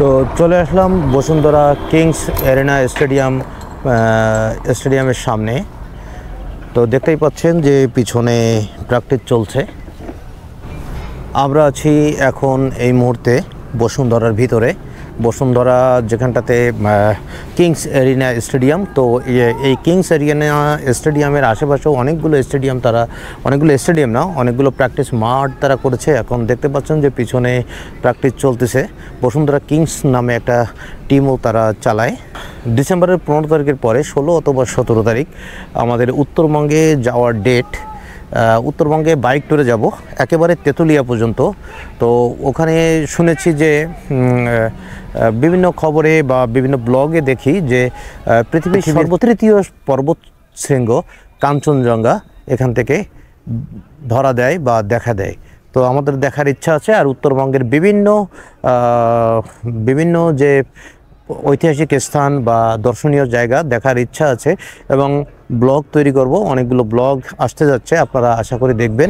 তো চলে আসলাম Bashundhara Kings arena স্টেডিয়ামের সামনে। তো দেখতেই পাচ্ছেন যে পিছনে প্র্যাকটিস চলছে। আমরা আছি এখন এই মুহূর্তে বসুন্ধরার ভিতরে, বসুন্ধরা যেখানটাতে কিংস এরিনা স্টেডিয়াম। তো এই কিংস এরিনা স্টেডিয়ামের আশেপাশেও অনেকগুলো প্র্যাকটিস মাঠ তারা করেছে। এখন দেখতে পাচ্ছেন যে পিছনে প্র্যাকটিস চলতেছে। বসুন্ধরা কিংস নামে একটা টিমও তারা চালায়। ডিসেম্বরের 15 তারিখের পরে 16 অথবা 17 তারিখ আমাদের উত্তরবঙ্গে যাওয়ার ডেট। উত্তরবঙ্গে বাইক ট্যুরে যাব একেবারে তেঁতুলিয়া পর্যন্ত। তো ওখানে শুনেছি যে বিভিন্ন খবরে বা বিভিন্ন ব্লগে দেখি যে পৃথিবীর সর্বতৃতীয় পর্বত শৃঙ্গ কাঞ্চনজঙ্ঘা এখান থেকে ধরা দেয় বা দেখা দেয়। তো আমাদের দেখার ইচ্ছা আছে। আর উত্তরবঙ্গের বিভিন্ন যে ঐতিহাসিক স্থান বা দর্শনীয় জায়গা দেখার ইচ্ছা আছে এবং ব্লগ তৈরি করব। অনেকগুলো ব্লগ আসতে যাচ্ছে, আপনারা আশা করি দেখবেন।